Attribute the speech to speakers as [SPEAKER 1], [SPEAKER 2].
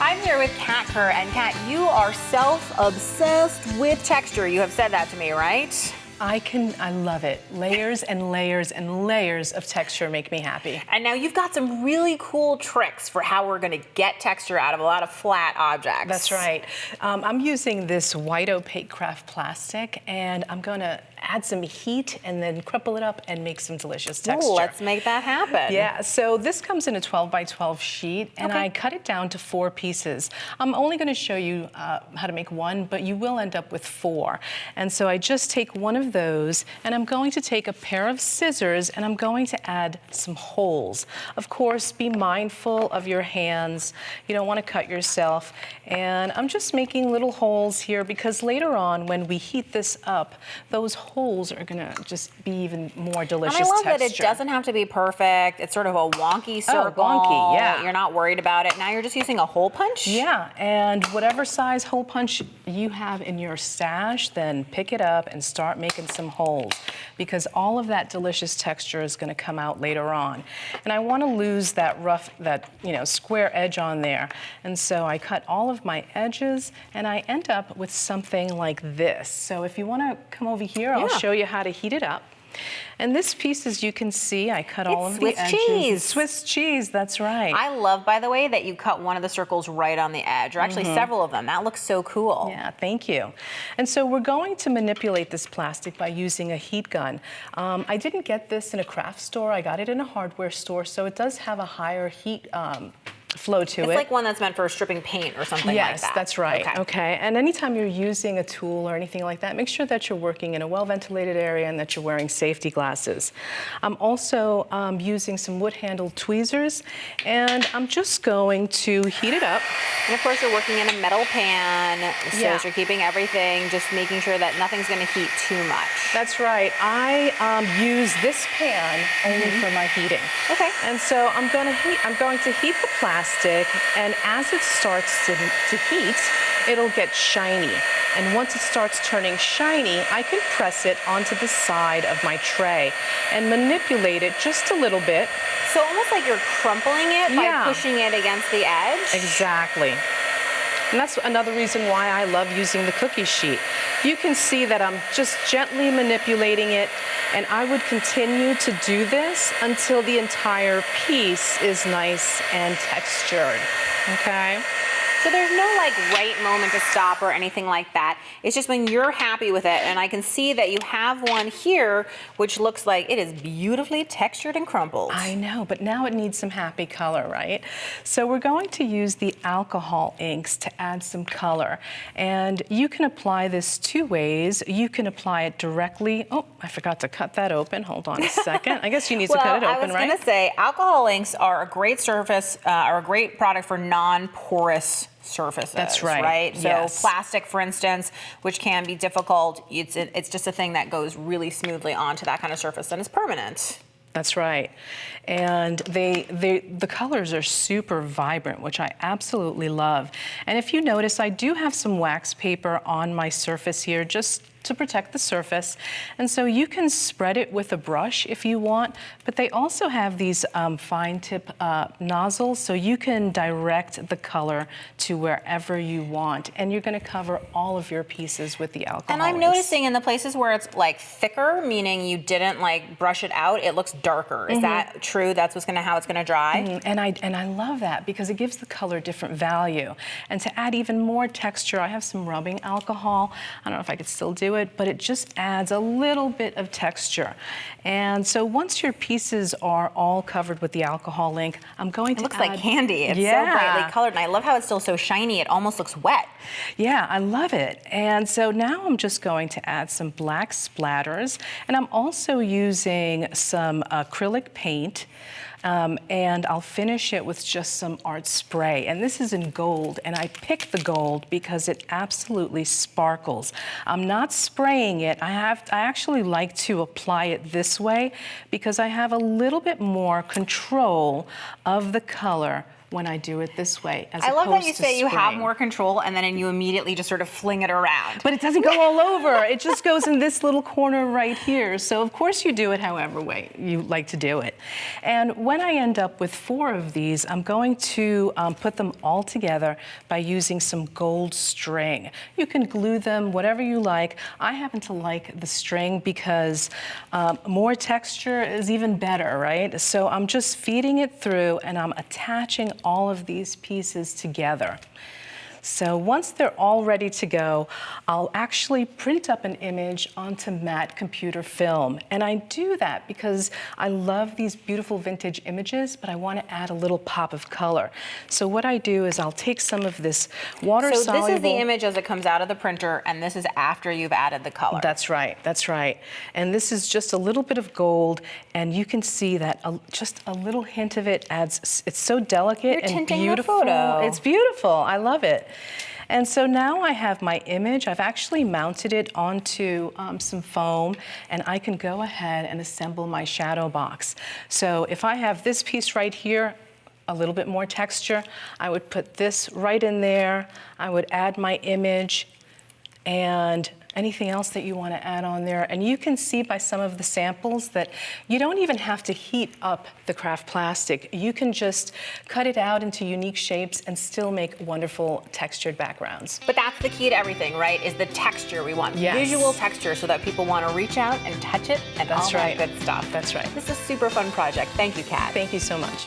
[SPEAKER 1] I'm here with Kat Kerr, and Kat, you are self-obsessed with texture. You have said that to me, right?
[SPEAKER 2] I love it. Layers and layers and layers of texture make me happy.
[SPEAKER 1] And now you've got some really cool tricks for how we're gonna get texture out of a lot of flat objects.
[SPEAKER 2] That's right. I'm using this white opaque craft plastic, and I'm gonna add some heat and then crumple it up and make some delicious texture.
[SPEAKER 1] Ooh, let's make that happen.
[SPEAKER 2] Yeah, so this comes in a 12 by 12 sheet, and I cut it down to 4 pieces. I'm only gonna show you how to make one, but you will end up with 4. And so I just take one of those, and I'm going to take a pair of scissors, and I'm going to add some holes. Of course, be mindful of your hands. You don't want to cut yourself. And I'm just making little holes here because later on, when we heat this up, those holes are gonna just be even more delicious texture.
[SPEAKER 1] And I love that it doesn't have to be perfect. It's sort of a wonky circle.
[SPEAKER 2] Oh, wonky, yeah.
[SPEAKER 1] You're not worried about it. Now you're just using a hole punch?
[SPEAKER 2] Yeah, and whatever size hole punch you have in your stash, then pick it up and start making some holes, because all of that delicious texture is going to come out later on. And I want to lose that square edge on there. And so I cut all of my edges, and I end up with something like this. So if you want to come over here, I'll show you how to heat it up. And this piece, as you can see, I cut all of the edges.
[SPEAKER 1] Swiss cheese.
[SPEAKER 2] Swiss cheese, that's right.
[SPEAKER 1] I love, by the way, that you cut one of the circles right on the edge, or actually several of them. That looks so cool.
[SPEAKER 2] Yeah, thank you. And so we're going to manipulate this plastic by using a heat gun. I didn't get this in a craft store. I got it in a hardware store, so it does have a higher heat flow to it.
[SPEAKER 1] It's like one that's meant for stripping paint or something like that.
[SPEAKER 2] Yes, that's right. Okay. And anytime you're using a tool or anything like that, make sure that you're working in a well-ventilated area and that you're wearing safety glasses. I'm also using some wood-handled tweezers, and I'm just going to heat it up.
[SPEAKER 1] And of course, you're working in a metal pan, so you're keeping everything, just making sure that nothing's going to heat too much.
[SPEAKER 2] That's right. I use this pan only for my heating.
[SPEAKER 1] Okay.
[SPEAKER 2] And so I'm going to heat the plastic, and as it starts to heat, it'll get shiny. And once it starts turning shiny, I can press it onto the side of my tray and manipulate it just a little bit.
[SPEAKER 1] So almost like you're crumpling it by pushing it against the edge?
[SPEAKER 2] Exactly. And that's another reason why I love using the cookie sheet. You can see that I'm just gently manipulating it, and I would continue to do this until the entire piece is nice and textured, okay?
[SPEAKER 1] So there's no right moment to stop or anything like that. It's just when you're happy with it, and I can see that you have one here which looks like it is beautifully textured and crumpled.
[SPEAKER 2] I know, but now it needs some happy color, right? So we're going to use the alcohol inks to add some color. And you can apply this 2 ways. You can apply it directly. Oh, I forgot to cut that open. Hold on a second. I guess you need to cut it open, right?
[SPEAKER 1] I was going to say, alcohol inks are a great surface, are a great product for non-porous surfaces.
[SPEAKER 2] That's right.
[SPEAKER 1] So plastic, for instance, which can be difficult, it's just a thing that goes really smoothly onto that kind of surface and is permanent.
[SPEAKER 2] That's right. And the colors are super vibrant, which I absolutely love. And if you notice, I do have some wax paper on my surface here just to protect the surface. And so you can spread it with a brush if you want, but they also have these fine tip nozzles, so you can direct the color to wherever you want. And you're going to cover all of your pieces with the alcohol.
[SPEAKER 1] And I'm noticing in the places where it's thicker, meaning you didn't brush it out, it looks darker. Is that true? That's how it's gonna dry?
[SPEAKER 2] And I love that because it gives the color different value. And to add even more texture, I have some rubbing alcohol. I don't know if I could still do it, but it just adds a little bit of texture. And so once your pieces are all covered with the alcohol ink, I'm going to add...
[SPEAKER 1] It looks like candy. It's so brightly colored, and I love how it's still so shiny. It almost looks wet.
[SPEAKER 2] Yeah, I love it. And so now I'm just going to add some black splatters, and I'm also using some acrylic paint. And I'll finish it with just some art spray. And this is in gold, and I picked the gold because it absolutely sparkles. I'm not spraying it. I actually like to apply it this way because I have a little bit more control of the color when I do it this way.
[SPEAKER 1] I love that you say you have more control and then you immediately just sort of fling it around.
[SPEAKER 2] But it doesn't go all over. It just goes in this little corner right here. So of course you do it however way you like to do it. And when I end up with 4 of these, I'm going to put them all together by using some gold string. You can glue them, whatever you like. I happen to like the string because more texture is even better, right? So I'm just feeding it through and I'm attaching all of these pieces together. So once they're all ready to go, I'll actually print up an image onto matte computer film. And I do that because I love these beautiful vintage images, but I want to add a little pop of color. So what I do is I'll take some of this water-soluble...
[SPEAKER 1] So this is the image as it comes out of the printer, and this is after you've added the color.
[SPEAKER 2] That's right, that's right. And this is just a little bit of gold, and you can see that just a little hint of it adds... It's so delicate and beautiful.
[SPEAKER 1] The photo.
[SPEAKER 2] It's beautiful. I love it. And so now I have my image. I've actually mounted it onto some foam, and I can go ahead and assemble my shadow box. So if I have this piece right here, a little bit more texture, I would put this right in there. I would add my image and anything else that you want to add on there. And you can see by some of the samples that you don't even have to heat up the craft plastic. You can just cut it out into unique shapes and still make wonderful textured backgrounds.
[SPEAKER 1] But that's the key to everything, right? Is the texture. We want
[SPEAKER 2] Yes.
[SPEAKER 1] visual texture so that people want to reach out and touch it and
[SPEAKER 2] That's
[SPEAKER 1] all
[SPEAKER 2] right.
[SPEAKER 1] that good stuff.
[SPEAKER 2] That's right.
[SPEAKER 1] This is a super fun project. Thank you, Kat.
[SPEAKER 2] Thank you so much.